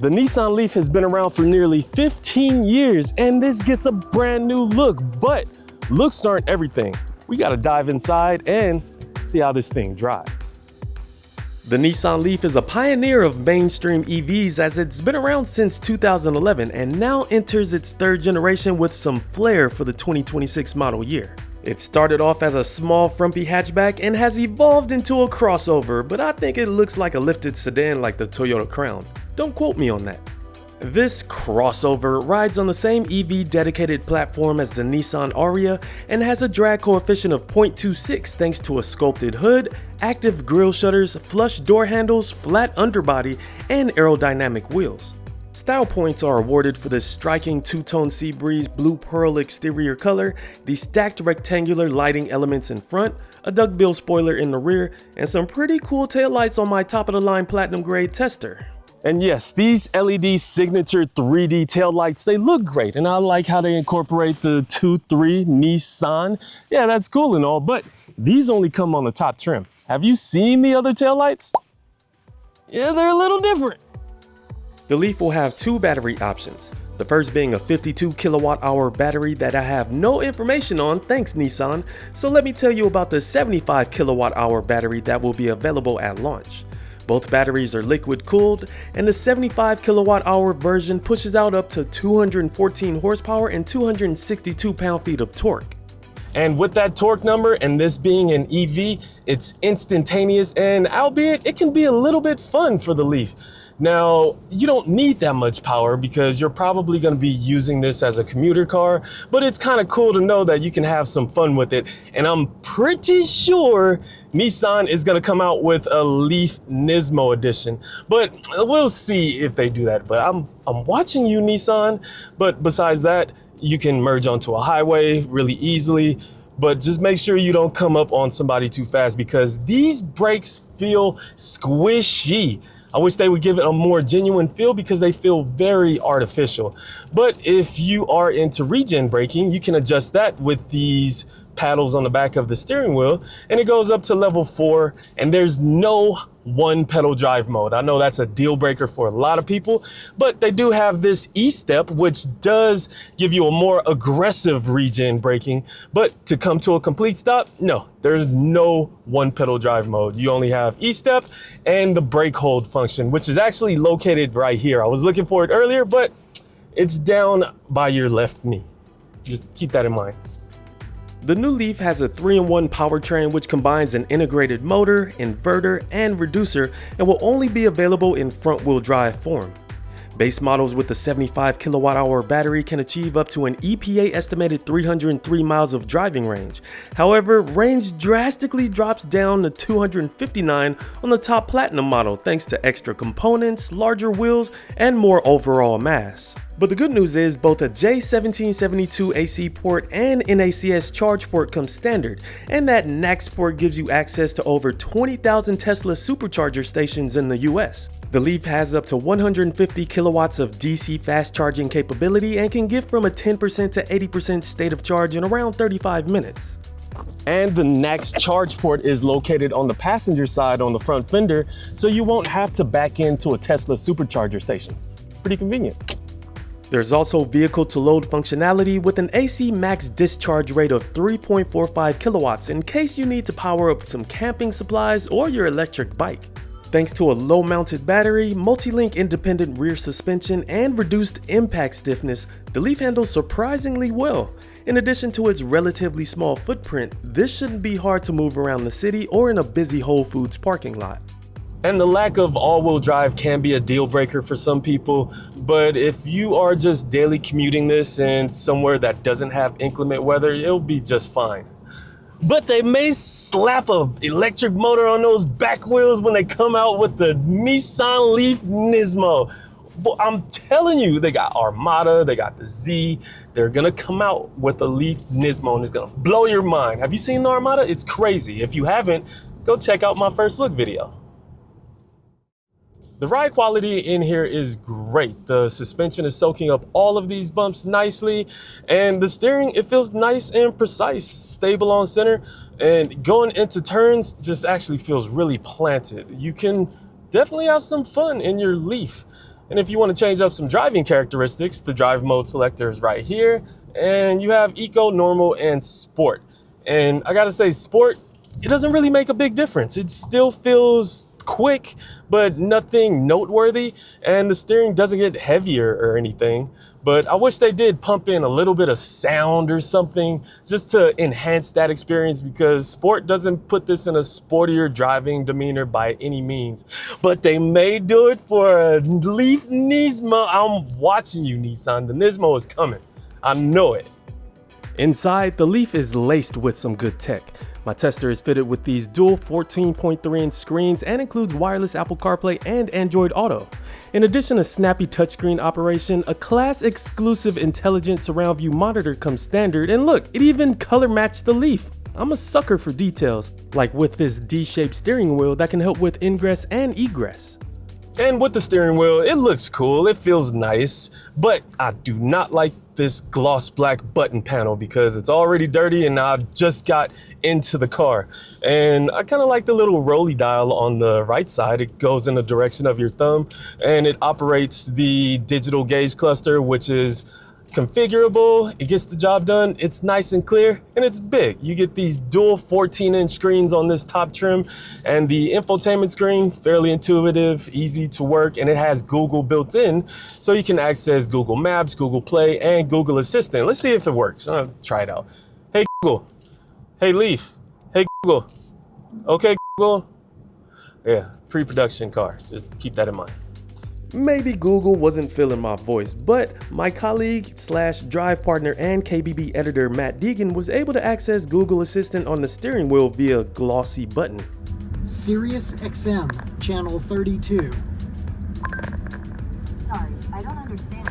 The Nissan Leaf has been around for nearly 15 years and this gets a brand new look, but looks aren't everything. We gotta dive inside and see how this thing drives. The Nissan Leaf is a pioneer of mainstream EVs as it's been around since 2011 and now enters its third generation with some flair for the 2026 model year. It started off as a small frumpy hatchback and has evolved into a crossover, but I think it looks like a lifted sedan like the Toyota Crown. Don't quote me on that. This crossover rides on the same EV dedicated platform as the Nissan Ariya and has a drag coefficient of 0.26 thanks to a sculpted hood, active grille shutters, flush door handles, flat underbody, and aerodynamic wheels. Style points are awarded for this striking two-tone sea breeze blue pearl exterior color, the stacked rectangular lighting elements in front, a duckbill spoiler in the rear, and some pretty cool taillights on my top-of-the-line platinum grade tester. And yes, these LED signature 3D taillights, they look great, and I like how they incorporate the 2.3 Nissan. Yeah, that's cool and all, but these only come on the top trim. Have you seen the other taillights? Yeah, they're a little different. The Leaf will have two battery options. The first being a 52 kilowatt hour battery that I have no information on, thanks Nissan, so let me tell you about the 75 kilowatt hour battery that will be available at launch. Both batteries are liquid cooled, and the 75 kilowatt hour version pushes out up to 214 horsepower and 262 pound-feet of torque. And with that torque number and this being an EV, it's instantaneous and albeit it can be a little bit fun for the Leaf. Now, you don't need that much power because you're probably going to be using this as a commuter car, but it's kind of cool to know that you can have some fun with it. And I'm pretty sure Nissan is going to come out with a Leaf Nismo edition, but we'll see if they do that. But I'm watching you, Nissan. But besides that, you can merge onto a highway really easily, but just make sure you don't come up on somebody too fast because these brakes feel squishy. I wish they would give it a more genuine feel because they feel very artificial. But if you are into regen braking, you can adjust that with these paddles on the back of the steering wheel, and it goes up to level 4, and there's no one pedal drive mode. I know that's a deal breaker for a lot of people, but they do have this E-step, which does give you a more aggressive regen braking, but to come to a complete stop, no, there's no one pedal drive mode. You only have E-step and the brake hold function, which is actually located right here. I was looking for it earlier, but it's down by your left knee. Just keep that in mind. The new Leaf has a 3-in-1 powertrain which combines an integrated motor, inverter, and reducer and will only be available in front-wheel drive form. Base models with the 75 kilowatt hour battery can achieve up to an EPA estimated 303 miles of driving range. However, range drastically drops down to 259 on the top Platinum model thanks to extra components, larger wheels, and more overall mass. But the good news is both a J1772 AC port and NACS charge port come standard, and that NACS port gives you access to over 20,000 Tesla supercharger stations in the US. The Leaf has up to 150 kilowatts of DC fast charging capability and can get from a 10% to 80% state of charge in around 35 minutes. And the NACS charge port is located on the passenger side on the front fender, so you won't have to back into a Tesla supercharger station. Pretty convenient. There's also vehicle-to-load functionality with an AC max discharge rate of 3.45 kilowatts in case you need to power up some camping supplies or your electric bike. Thanks to a low-mounted battery, multi-link independent rear suspension, and reduced impact stiffness, the Leaf handles surprisingly well. In addition to its relatively small footprint, this shouldn't be hard to move around the city or in a busy Whole Foods parking lot. And the lack of all-wheel drive can be a deal breaker for some people, but if you are just daily commuting this in somewhere that doesn't have inclement weather, it'll be just fine. But they may slap an electric motor on those back wheels when they come out with the Nissan Leaf Nismo. But I'm telling you, they got Armada, they got the Z, they're gonna come out with a Leaf Nismo and it's gonna blow your mind. Have you seen the Armada? It's crazy. If you haven't, go check out my first look video. The ride quality in here is great. The suspension is soaking up all of these bumps nicely, and the steering, it feels nice and precise, stable on center, and going into turns just actually feels really planted. You can definitely have some fun in your Leaf. And if you want to change up some driving characteristics, the drive mode selector is right here. And you have Eco, Normal, and Sport. And I gotta say, Sport, it doesn't really make a big difference. It still feels quick, but nothing noteworthy. And the steering doesn't get heavier or anything. But I wish they did pump in a little bit of sound or something just to enhance that experience, because Sport doesn't put this in a sportier driving demeanor by any means. But they may do it for a Leaf Nismo. I'm watching you, Nissan. The Nismo is coming. I know it. Inside, the Leaf is laced with some good tech. My tester is fitted with these dual 14.3-inch screens and includes wireless Apple CarPlay and Android Auto. In addition to snappy touchscreen operation, a class-exclusive intelligent surround view monitor comes standard, and look, it even color matched the Leaf. I'm a sucker for details, like with this D-shaped steering wheel that can help with ingress and egress. And with the steering wheel, it looks cool, it feels nice, but I do not like this gloss black button panel because it's already dirty and I've just got into the car. And I kind of like the little rolly dial on the right side. It goes in the direction of your thumb and it operates the digital gauge cluster, which is configurable. It gets the job done. It's nice and clear and it's big. You get these dual 14-inch screens on this top trim, and the infotainment screen, fairly intuitive, easy to work, and it has Google built in, so you can access Google Maps, Google Play, and Google Assistant. Let's see if it works. I'll try it out. Hey Google. Hey Leaf. Hey Google. Okay Google. Yeah, pre-production car. Just keep that in mind. Maybe Google wasn't feeling my voice, but my colleague / drive partner and KBB editor Matt Deegan was able to access Google Assistant on the steering wheel via a glossy button. Sirius XM, channel 32. Sorry, I don't understand.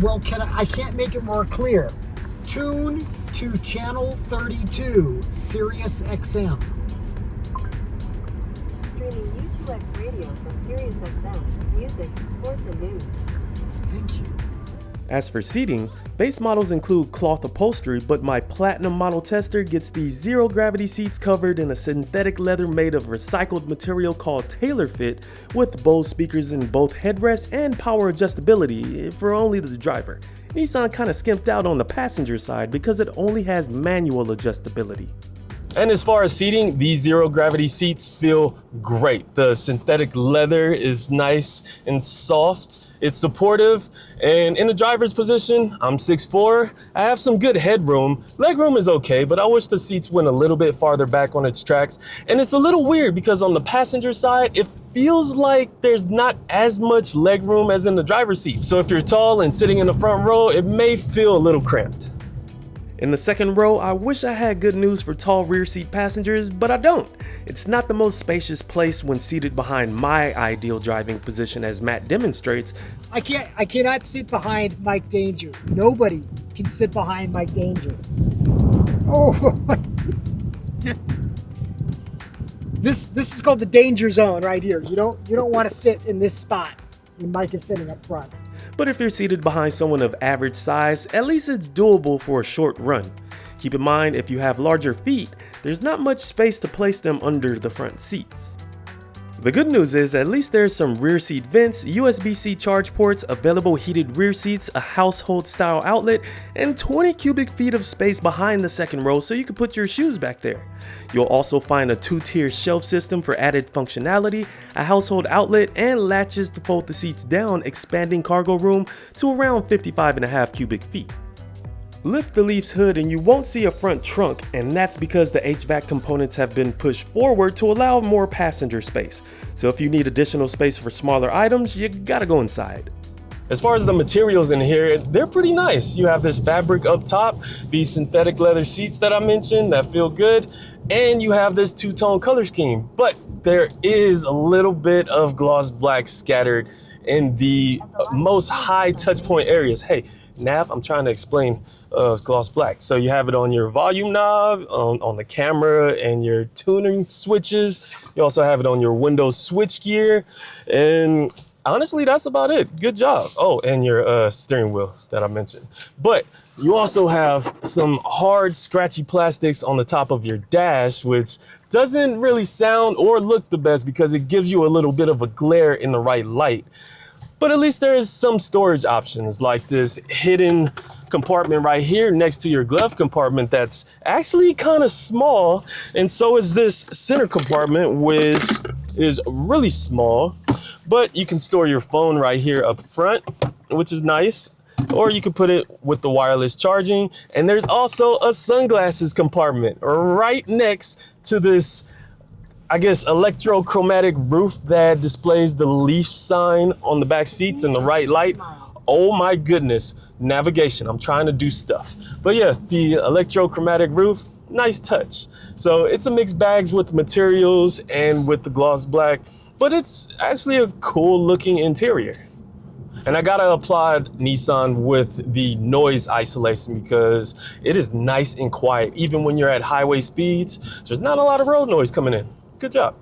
Well, I can't make it more clear. Tune to channel 32, Sirius XM. Streaming U2X radio from SiriusXM, music, sports, and news. Thank you. As for seating, base models include cloth upholstery, but my platinum model tester gets these zero gravity seats covered in a synthetic leather made of recycled material called Tailor Fit, with Bose speakers in both headrest and power adjustability for only the driver. Nissan kinda skimped out on the passenger side because it only has manual adjustability. And as far as seating, these zero gravity seats feel great. The synthetic leather is nice and soft. It's supportive, and in the driver's position, I'm 6'4". I have some good headroom. Legroom is okay, but I wish the seats went a little bit farther back on its tracks. And it's a little weird because on the passenger side, it feels like there's not as much legroom as in the driver's seat. So if you're tall and sitting in the front row, it may feel a little cramped. In the second row, I wish I had good news for tall rear seat passengers, but I don't. It's not the most spacious place when seated behind my ideal driving position, as Matt demonstrates. I cannot sit behind Mike Danger. Nobody can sit behind Mike Danger. Oh, this is called the danger zone right here. You don't want to sit in this spot when Mike is sitting up front. But if you're seated behind someone of average size, at least it's doable for a short run. Keep in mind, if you have larger feet, there's not much space to place them under the front seats. The good news is at least there's some rear seat vents, USB-C charge ports, available heated rear seats, a household style outlet, and 20 cubic feet of space behind the second row so you can put your shoes back there. You'll also find a 2-tier shelf system for added functionality, a household outlet, and latches to fold the seats down, expanding cargo room to around 55.5 cubic feet. Lift the Leaf's hood and you won't see a front trunk, and that's because the HVAC components have been pushed forward to allow more passenger space. So if you need additional space for smaller items, you gotta go inside. As far as the materials in here, they're pretty nice. You have this fabric up top, these synthetic leather seats that I mentioned that feel good, and you have this two-tone color scheme. But there is a little bit of gloss black scattered in the most high touch point areas. Hey, Nav, I'm trying to explain gloss black. So you have it on your volume knob, on the camera, and your tuning switches. You also have it on your Windows switch gear, and honestly, that's about it. Good job. Oh, and your steering wheel that I mentioned. But you also have some hard, scratchy plastics on the top of your dash, which doesn't really sound or look the best because it gives you a little bit of a glare in the right light. But at least there is some storage options, like this hidden compartment right here next to your glove compartment that's actually kind of small. And so is this center compartment, which is really small, but you can store your phone right here up front, which is nice. Or you could put it with the wireless charging. And there's also a sunglasses compartment right next to this, I guess, electrochromatic roof that displays the Leaf sign on the back seats and the right light. Oh my goodness, navigation. I'm trying to do stuff. But yeah, the electrochromatic roof, nice touch. So it's a mixed bags with materials and with the gloss black, but it's actually a cool looking interior. And I gotta applaud Nissan with the noise isolation because it is nice and quiet. Even when you're at highway speeds, there's not a lot of road noise coming in. Good job.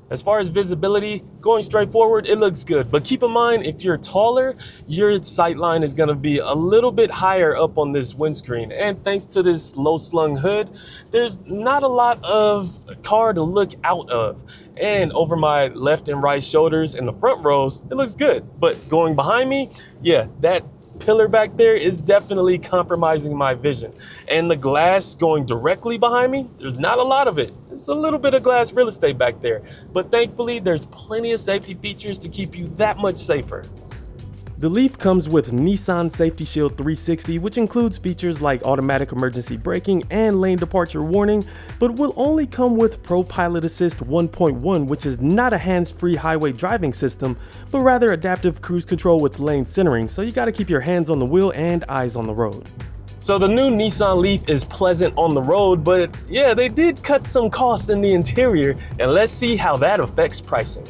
As far as visibility, going straight forward, it looks good. But keep in mind, if you're taller, your sight line is gonna be a little bit higher up on this windscreen. And thanks to this low slung hood, there's not a lot of car to look out of. And over my left and right shoulders and the front rows, it looks good. But going behind me, yeah, that pillar back there is definitely compromising my vision. And the glass going directly behind me, there's not a lot of it. It's a little bit of glass real estate back there. But thankfully, there's plenty of safety features to keep you that much safer. The Leaf comes with Nissan Safety Shield 360, which includes features like automatic emergency braking and lane departure warning, but will only come with Pro Pilot Assist 1.1, which is not a hands-free highway driving system, but rather adaptive cruise control with lane centering, so you gotta keep your hands on the wheel and eyes on the road. So the new Nissan Leaf is pleasant on the road, but yeah, they did cut some cost in the interior, and let's see how that affects pricing.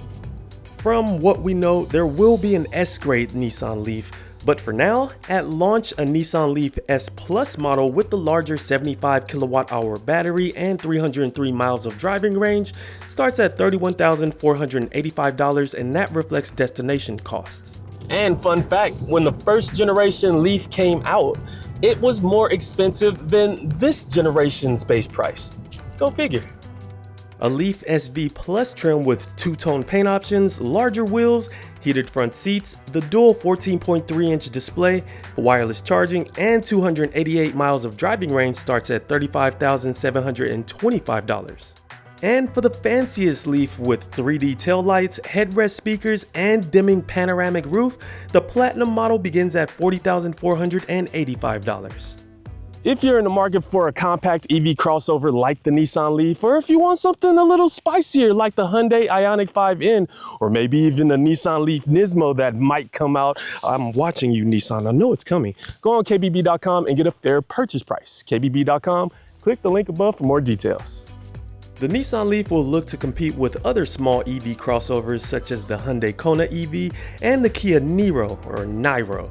From what we know, there will be an S-grade Nissan Leaf, but for now, at launch, a Nissan Leaf S Plus model with the larger 75 kilowatt-hour battery and 303 miles of driving range starts at $31,485, and that reflects destination costs. And fun fact, when the first generation Leaf came out, it was more expensive than this generation's base price. Go figure. A Leaf SV Plus trim with two-tone paint options, larger wheels, heated front seats, the dual 14.3-inch display, wireless charging, and 288 miles of driving range starts at $35,725. And for the fanciest Leaf with 3D taillights, headrest speakers, and dimming panoramic roof, the Platinum model begins at $40,485. If you're in the market for a compact EV crossover like the Nissan Leaf, or if you want something a little spicier like the Hyundai Ioniq 5N, or maybe even the Nissan Leaf Nismo that might come out, I'm watching you, Nissan, I know it's coming. Go on kbb.com and get a fair purchase price. kbb.com, click the link above for more details. The Nissan Leaf will look to compete with other small EV crossovers such as the Hyundai Kona EV and the Kia Niro or Niro.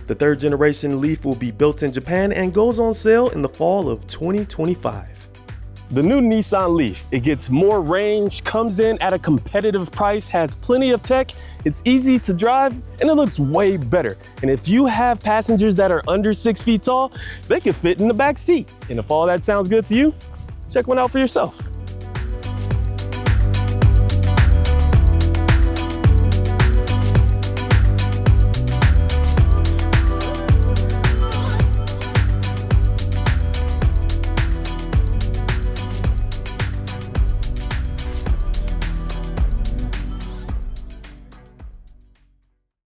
The third generation Leaf will be built in Japan and goes on sale in the fall of 2025. The new Nissan Leaf, it gets more range, comes in at a competitive price, has plenty of tech, it's easy to drive, and it looks way better. And if you have passengers that are under 6 feet tall, they can fit in the back seat. And if all that sounds good to you, check one out for yourself.